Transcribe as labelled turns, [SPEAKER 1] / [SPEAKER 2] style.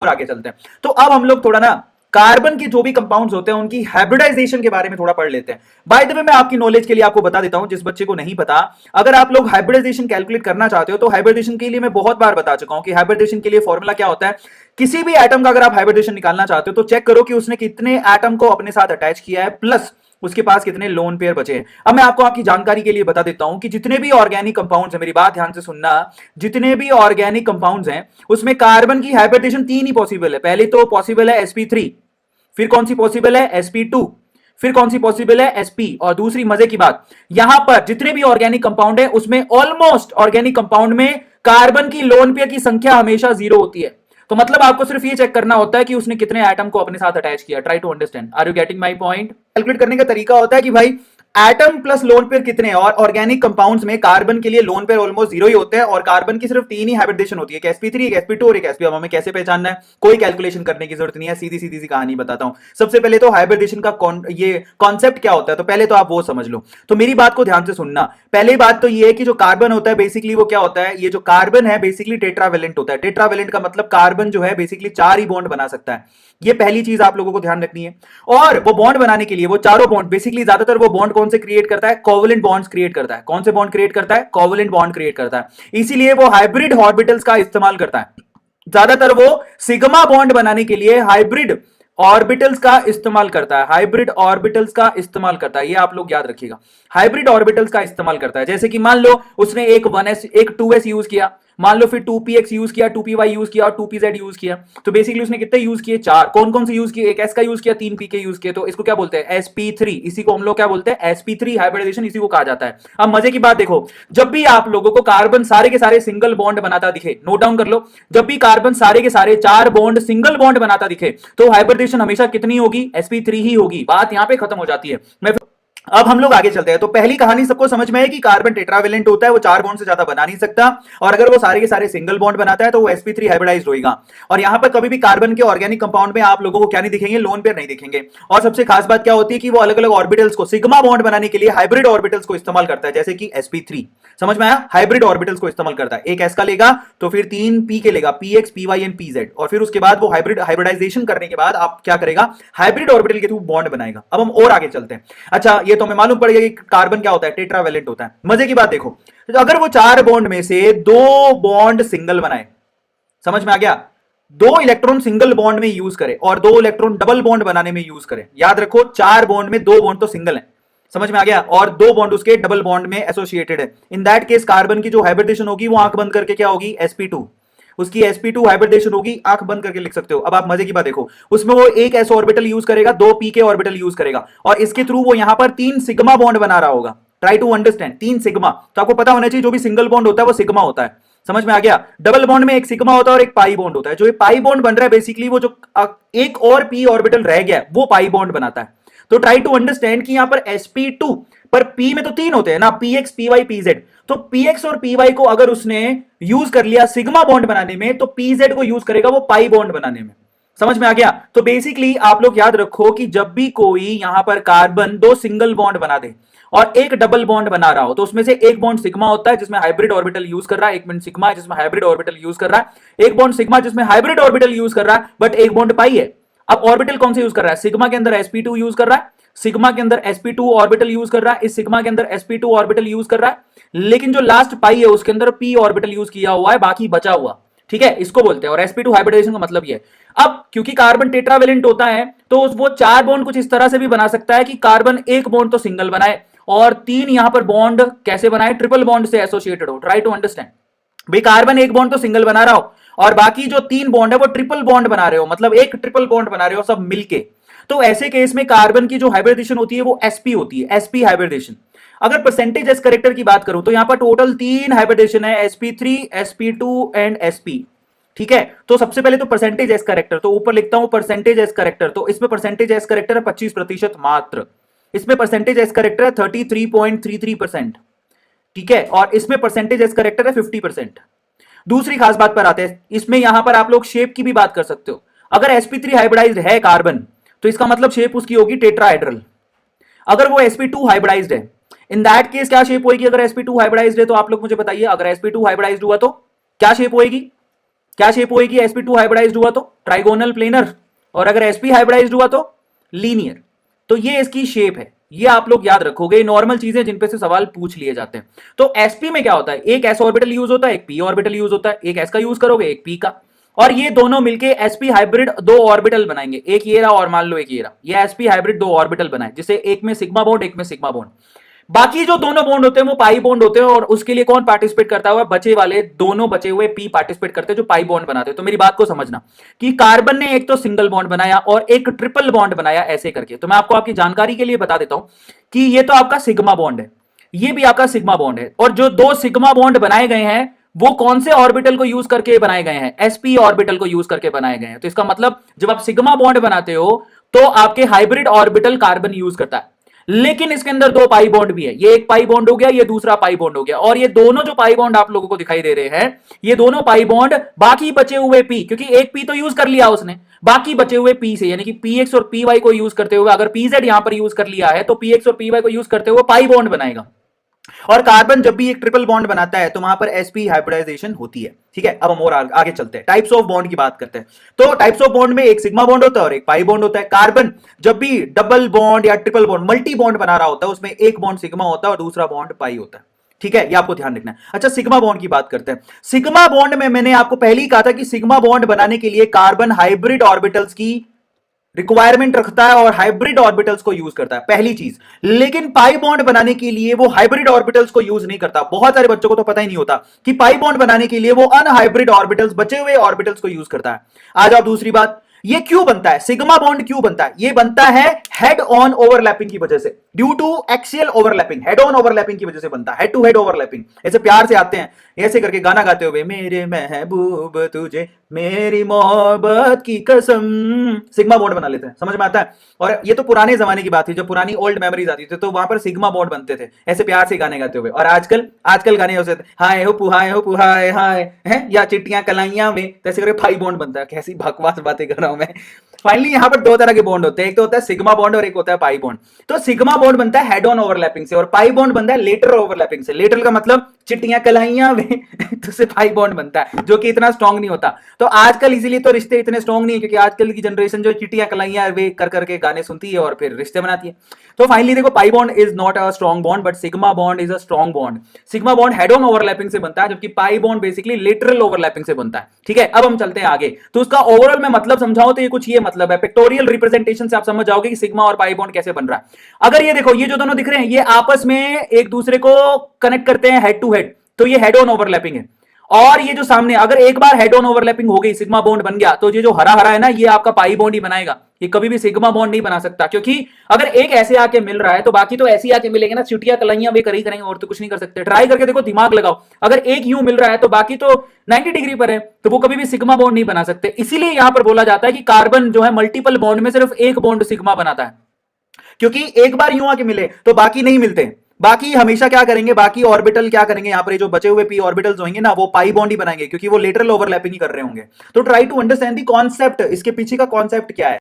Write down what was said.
[SPEAKER 1] और आगे चलते हैं। तो अब हम लोग थोड़ा ना कार्बन के जो भी कंपाउंड्स होते हैं उनकी हाइब्रिडाइजेशन के बारे में थोड़ा पढ़ लेते हैं। बाय द वे मैं आपकी नॉलेज के लिए आपको बता देता हूं, जिस बच्चे को नहीं पता, अगर आप लोग हाइब्रिडाइजेशन कैलकुलेट करना चाहते हो तो हाइब्रिडाइजेशन के लिए मैं बहुत बार बता चुका हूं कि हाइब्रिडाइजेशन के लिए फॉर्मूला क्या होता है। किसी भी एटम का अगर आप हाइब्रिडाइजेशन निकालना चाहते हो तो चेक करो कि उसने कितने एटम को अपने साथ अटैच किया है, प्लस उसके पास कितने लोन पेयर बचे हैं। अब मैं आपको आपकी जानकारी के लिए बता देता हूं कि जितने भी ऑर्गेनिक कंपाउंड्स हैं, मेरी बात ध्यान से सुनना, जितने भी ऑर्गेनिक कंपाउंड्स हैं उसमें कार्बन की हाइब्रिडाइजेशन तीन ही पॉसिबल है। पहले तो पॉसिबल है sp3, फिर कौन सी पॉसिबल है sp2, फिर कौन सी पॉसिबल है sp, और दूसरी मजे की बात, यहां पर जितने भी ऑर्गेनिक कंपाउंड है उसमें ऑलमोस्ट ऑर्गेनिक कंपाउंड में कार्बन की लोन पेयर की संख्या हमेशा 0 होती है। तो मतलब आपको सिर्फ ये चेक करना होता है कि उसने कितने एटम को अपने साथ अटैच किया। Try to understand, are you getting my point? Calculate करने का तरीका होता है कि भाई एटम प्लस लोन पेयर कितने हैं, और ऑर्गेनिक कंपाउंड्स में कार्बन के लिए लोन पेयर ऑलमोस्ट 0 ही होते हैं और कार्बन की सिर्फ 3 ही हाइब्रिडेशन होती है, एक sp3, एक sp2 और एक sp। अब हमें कैसे पहचानना है, कोई कैलकुलेशन करने की जरूरत नहीं है, सीधी सीधी सी कहानी बताता हूं। सबसे पहले तो हाइब्रिडेशन का ये कॉन्सेप्ट क्या होता है, तो पहले तो आप वो समझ लो। तो मेरी बात को ध्यान से सुनना। पहली बात तो ये है कि जो कार्बन होता है बेसिकली वो क्या होता है, ये जो कार्बन है बेसिकली टेट्रावेलेंट होता है। टेट्रावेलेंट का मतलब कार्बन जो है बेसिकली 4 ही बॉन्ड बना सकता है। ये पहली चीज आप लोगों को ध्यान रखनी है। और वो बॉन्ड बनाने के लिए वो चारों बॉन्ड बेसिकली ज्यादातर वो बॉन्ड कौन से क्रिएट करता है, कोवेलेंट बॉन्ड्स क्रिएट करता है। कौन से बॉन्ड क्रिएट करता है, कोवेलेंट बॉन्ड क्रिएट करता है। इसीलिए वो हाइब्रिड ऑर्बिटल्स का इस्तेमाल करता है। ज्यादातर वो सिग्मा बॉन्ड बनाने के लिए हाइब्रिड ऑर्बिटल्स का इस्तेमाल करता है, हाइब्रिड ऑर्बिटल्स का इस्तेमाल करता है। ये आप लोग याद रखिएगा, हाइब्रिड ऑर्बिटल्स का इस्तेमाल करता है। जैसे कि मान लो उसने एक 1s एक 2s यूज किया, मान लो फिर 2px यूज किया, 2py यूज किया और 2pz यूज किया, तो बेसिकली उसने कितने यूज किए, 4। कौन कौन से यूज किए, एक s का यूज किया, 3 p के यूज किए, तो इसको क्या बोलते हैं, sp3। इसी को हम लोग क्या बोलते हैं, sp3 हाइब्रिडाइजेशन इसी को कहा जाता है। अब मजे की बात देखो, जब भी आप लोगों को कार्बन सारे के सारे सिंगल बॉन्ड बनाता दिखे, नोट डाउन कर लो, जब भी कार्बन सारे के सारे 4 बॉन्ड सिंगल बॉन्ड बनाता दिखे तो हाइब्रिडेशन हमेशा कितनी होगी, sp3 ही होगी। बात यहां पे खत्म हो जाती है। मैं अब हम लोग आगे चलते हैं। तो पहली कहानी सबको समझ में है कि कार्बन टेट्रावेलेंट होता है, वो 4 बॉन्ड से ज्यादा बना नहीं सकता, और अगर वो सारे के सारे सिंगल बॉन्ड बनाता है तो वो sp3 हाइब्रिडाइज्ड होगा। और यहां पर कभी भी कार्बन के ऑर्गेनिक कंपाउंड में आप लोगों को क्या नहीं दिखेंगे, लोन पेयर नहीं दिखेंगे। और सबसे खास बात क्या होती है कि वो अलग अलग ऑर्बिटल्स को सिग्मा बॉन्ड बनाने के लिए हाइब्रिड ऑर्बिटल्स को इस्तेमाल करता है, जैसे कि sp3। समझ में आया, हाइब्रिड ऑर्बिटल्स को इस्तेमाल करता है। एक s का लेगा तो फिर 3 p के लेगा, px py एंड pz, और फिर उसके बाद वो हाइब्रिडाइजेशन करने के बाद आप क्या करेगा, हाइब्रिड ऑर्बिटल के थ्रू बॉन्ड बनाएगा। अब हम और आगे चलते हैं। अच्छा, ये तो हमें मालूम पड़ गया कि कार्बन क्या होता है, टेट्रावेलेंट होता है। मजे की बात देखो, तो अगर वो 4 बॉन्ड में से 2 बॉन्ड सिंगल बनाए, समझ में आ गया, 2 इलेक्ट्रॉन सिंगल बॉन्ड में यूज करे और 2 इलेक्ट्रॉन डबल बॉन्ड बनाने में यूज करे। याद रखो 4 बॉन्ड में 2 बॉन्ड तो सिंगल है, समझ में आ गया, और 2 बॉन्ड उसके डबल बॉन्ड में एसोसिएटेड है। इन दैट केस कार्बन की जो हाइब्रिडेशन होगी वो आंख बंद करके क्या होगी, sp2। उसकी sp2 हाइब्रिडेशन होगी, आंख बंद करके लिख सकते हो। अब आप मजे की बात देखो, उसमें वो एक s ऑर्बिटल यूज करेगा, 2 p के ऑर्बिटल यूज करेगा, और इसके थ्रू वो यहां पर 3 सिग्मा बॉन्ड बना रहा होगा। Try to understand, 3 sigma. तो आपको पता होना चाहिए जो भी सिंगल बॉन्ड होता है वो सिग्मा होता है, समझ में आ गया। डबल बॉन्ड में एक सिग्मा होता है और एक पाई बॉन्ड होता है। जो ये पाई बॉन्ड बन रहा है बेसिकली वो जो एक और p ऑर्बिटल रह गया वो पाई बॉन्ड बनाता है। तो ट्राई टू अंडरस्टैंड कि यहां पर sp2 पर p में तो 3 होते हैं ना, px py pz, तो px और py को अगर उसने यूज कर लिया सिग्मा बॉन्ड बनाने में तो pz को यूज करेगा वो पाई बॉन्ड बनाने में। समझ में आ गया। तो बेसिकली आप लोग याद रखो कि जब भी कोई यहां पर कार्बन 2 सिंगल बॉन्ड बना दे और एक डबल बॉन्ड बना रहा हो तो उसमें से एक बॉन्ड सिग्मा होता है जिसमें हाइब्रिड ऑर्बिटल यूज कर रहा है, एक बॉन्ड सिग्मा जिसमें हाइब्रिड ऑर्बिटल यूज कर रहा है, एक बॉन्ड सिग्मा जिसमें हाइब्रिड ऑर्बिटल यूज कर रहा है, बट एक बॉन्ड पाई है। अब ऑर्बिटल कौन से यूज कर रहा है, सिग्मा के अंदर sp2 यूज कर रहा है, सिग्मा के अंदर sp2 ऑर्बिटल यूज कर रहा है, इस सिग्मा के अंदर sp2 ऑर्बिटल यूज कर रहा है, लेकिन जो लास्ट पाई है उसके अंदर p ऑर्बिटल यूज किया हुआ है, बाकी बचा हुआ। ठीक है, इसको बोलते हैं। और sp2 हाइब्रिडाइजेशन का मतलब ये। अब क्योंकि कार्बन टेट्रावेलेंट होता है तो वो 4 बॉन्ड कुछ इस तरह से भी बना सकता है कि कार्बन एक बॉन्ड तो सिंगल बनाए और 3 यहां पर बॉन्ड कैसे बनाए, ट्रिपल बॉन्ड से एसोसिएटेड हो। ट्राई टू अंडरस्टैंड, भाई कार्बन एक बॉन्ड तो सिंगल बना रहा हो और बाकी जो 3 बॉन्ड है वो ट्रिपल बॉन्ड बना रहे हो, मतलब एक ट्रिपल बॉन्ड बना रहे हो सब मिलके। तो ऐसे केस में कार्बन की जो हाइब्रिडेशन होती है वो sp होती है, sp हाइब्रिडेशन। अगर परसेंटेज एस करेक्टर की बात करूं तो यहां पर टोटल 3 हाइब्रिडेशन है, sp3 sp2 एंड sp। ठीक है, तो सबसे पहले तो परसेंटेज एस करेक्टर, तो ऊपर लिखता हूं परसेंटेज एस करेक्टर, तो इसमें परसेंटेज एस करेक्टर है 25% मात्र। इसमें परसेंटेज एस करेक्टर है 33.33%। ठीक है, और इसमें परसेंटेज एस करेक्टर है 50%। दूसरी खास बात पर आते हैं, इसमें यहां पर आप लोग शेप की भी बात कर सकते हो। अगर sp3 हाइब्रिडाइज्ड है कार्बन तो इसका मतलब शेप उसकी होगी टेट्राहेड्रल। अगर वो sp2 हाइब्रिडाइज्ड है, इन दैट केस क्या शेप होगी, अगर sp2 हाइब्रिडाइज्ड है तो आप लोग मुझे बताइए, अगर sp2 हाइब्रिडाइज्ड हुआ तो क्या शेप होगी, क्या शेप होगी sp2 हाइब्रिडाइज्ड हुआ तो? Trigonal planar. और अगर sp हाइब्रिडाइज्ड हुआ तो लीनियर। तो ये इसकी शेप है, ये आप लोग याद रखोगे, नॉर्मल चीजें जिन पे से सवाल पूछ लिए जाते हैं। तो sp में क्या होता है, एक s ऑर्बिटल यूज होता है, एक p ऑर्बिटल यूज होता है, एक s का यूज करोगे, एक p का, और ये दोनों मिलके sp हाइब्रिड दो ऑर्बिटल बनाएंगे, एक ये रहा और मान लो एक ये रहा, ये sp हाइब्रिड दो ऑर्बिटल बनाए, जिसे एक में सिग्मा बॉन्ड एक में सिग्मा बॉन्ड। बाकी जो दोनों बॉन्ड होते हैं वो पाई बॉन्ड होते हैं, और उसके लिए कौन पार्टिसिपेट करता हुआ, बचे वाले दोनों बचे हुए पी पार्टिसिपेट करते हैं जो पाई बॉन्ड बनाते हैं। तो मेरी बात को समझना कि कार्बन ने एक तो सिंगल बॉन्ड बनाया और एक ट्रिपल बॉन्ड बनाया ऐसे करके। तो मैं आपको आपकी जानकारी के लिए बता देता हूं कि ये तो आपका सिग्मा बॉन्ड है, ये भी आपका सिग्मा बॉन्ड है, और जो दो सिग्मा बॉन्ड बनाए गए हैं वो कौन से ऑर्बिटल को यूज करके बनाए गए हैं, sp ऑर्बिटल को यूज करके बनाए गए हैं। तो इसका मतलब जब आप सिग्मा बॉन्ड बनाते हो तो आपके हाइब्रिड ऑर्बिटल कार्बन यूज करता है, लेकिन इसके अंदर दो पाई बॉन्ड भी है, ये एक पाई बॉन्ड हो गया, ये दूसरा पाई बॉन्ड हो गया, और ये दोनों जो पाई बॉन्ड आप लोगों को दिखाई दे रहे हैं, ये दोनों पाई बॉन्ड बाकी बचे हुए पी, क्योंकि एक पी तो यूज कर लिया उसने, बाकी बचे हुए पी से, यानी कि px और py को यूज करते हुए, अगर pz यहां पर यूज कर लिया है तो px और py को यूज करते हुए पाई बॉन्ड बनाएगा। और कार्बन जब भी एक ट्रिपल बॉन्ड बनाता है तो वहां पर sp हाइब्रिडाइजेशन होती है। ठीक है, अब हम और आगे चलते हैं, टाइप्स ऑफ बॉन्ड की बात करते हैं। तो टाइप्स ऑफ बॉन्ड में एक सिग्मा बॉन्ड होता है और एक पाई बॉन्ड होता है। कार्बन जब भी डबल बॉन्ड या ट्रिपल बॉन्ड, मल्टी बॉन्ड बना रहा होता है, उसमें एक बॉन्ड सिग्मा होता है और दूसरा बॉन्ड पाई होता है। ठीक है, ये आपको ध्यान रखना है। अच्छा, सिग्मा बॉन्ड की बात करते हैं। सिग्मा बॉन्ड में मैंने आपको पहले ही कहा था कि सिग्मा बॉन्ड बनाने के लिए कार्बन हाइब्रिड ऑर्बिटल्स की रिक्वायरमेंट रखता है और हाइब्रिड ऑर्बिटल्स को यूज करता है, पहली चीज। लेकिन पाई बॉन्ड बनाने के लिए वो हाइब्रिड ऑर्बिटल्स को यूज नहीं करता। बहुत सारे बच्चों को तो पता ही नहीं होता कि पाई बॉन्ड बनाने के लिए वो अनहाइब्रिड ऑर्बिटल्स, बचे हुए ऑर्बिटल्स को यूज करता है। आ जाओ दूसरी बात, ये क्यों बनता है, सिग्मा बॉन्ड क्यों बनता है? ये बनता है हेड ऑन ओवरलैपिंग की वजह से, due to axial overlapping, head on overlapping की वजह से बनता है, हेड टू हेड ओवरलैपिंग। ऐसे प्यार से आते हैं ऐसे करके गाना गाते हुए, मेरे महबूब तुझे मेरी मोहब्बत की कसम, सिग्मा बॉन्ड बना लेते हैं, समझ में आता है। और ये तो पुराने जमाने की बात थी, जब पुरानी ओल्ड मेमोरीज आती थी तो वहां पर सिग्मा बॉन्ड बनते थे ऐसे प्यार से गाने गाते हुए। और आजकल आजकल गाने हो सकते हाय हो पुहाय हाय हैं, या चिट्टियां कलाइयां में, तैसे करके पाई बॉन्ड बनता है। कैसी बकवास बातें कर रहा हूं मैं। फाइनली यहां पर दो तरह के बॉन्ड होते हैं, एक तो होता है सिग्मा बॉन्ड और एक होता है पाई बॉन्ड। तो सिग्मा बॉन्ड बनता है हेड ऑन ओवरलैपिंग से और पाई बॉन्ड बनता है लेटरल ओवरलैपिंग से। लेटरल का मतलब चिट्टियां कलाइयां में तो से पाई बॉन्ड बनता है, जो कि इतना स्ट्रांग नहीं होता। तो आजकल इसीलिए तो रिश्ते इतने स्ट्रांग नहीं है, क्योंकि आजकल की जनरेशन जो चिट्टियां कलाइयां वे कर करके गाने सुनती है और फिर रिश्ते बनाती है। तो फाइनली देखो, pi bond is not a strong bond but sigma bond is a strong bond. Sigma bond head on overlapping से बनता है, जबकि pi bond basically lateral overlapping से बनता है। ठीक है, अब हम चलते हैं आगे। तो उसका ओवरऑल में मतलब समझाओ तो ये कुछ ये मतलब है, पिक्टोरियल रिप्रेजेंटेशन से आप समझ जाओगे कि सिग्मा और पाई बॉन्ड कैसे बन रहा है। अगर ये देखो, ये जो दोनों दिख रहे हैं ये आपस में एक दूसरे को कनेक्ट करते हैं हेड टू हेड, तो ये हेड ऑन ओवरलैपिंग है। और ये जो सामने, अगर एक बार हेड ऑन ओवरलैपिंग हो गई, सिग्मा बॉन्ड बन गया, तो ये जो हरा हरा है ना, ये आपका पाई बॉन्ड ही बनाएगा। ये कभी भी सिग्मा बॉन्ड नहीं बना सकता, क्योंकि अगर एक ऐसे आके मिल रहा है तो बाकी तो ऐसे आके मिलेंगे ना, चिटिया कलाइयां वे करी करेंगे, और तो कुछ नहीं कर सकते। ट्राई करके देखो, दिमाग लगाओ, अगर एक यूं मिल रहा है तो बाकी तो 90 डिग्री पर है, तो वो कभी भी सिग्मा बॉन्ड नहीं बना सकते। इसीलिए यहां पर बोला जाता है कि कार्बन जो है मल्टीपल बॉन्ड में सिर्फ एक बॉन्ड सिग्मा बनाता है, क्योंकि एक बार यूं आके मिले तो बाकी नहीं मिलते। बाकी हमेशा क्या करेंगे, बाकी ऑर्बिटल क्या करेंगे, यहां पर जो बचे हुए पी ऑर्बिटल्स होंगे ना, वो पाई बॉन्ड ही बनाएंगे, क्योंकि वो लेटरल ओवरलैपिंग ही कर रहे होंगे। तो try to understand the concept, इसके पीछे का कॉन्सेप्ट क्या है।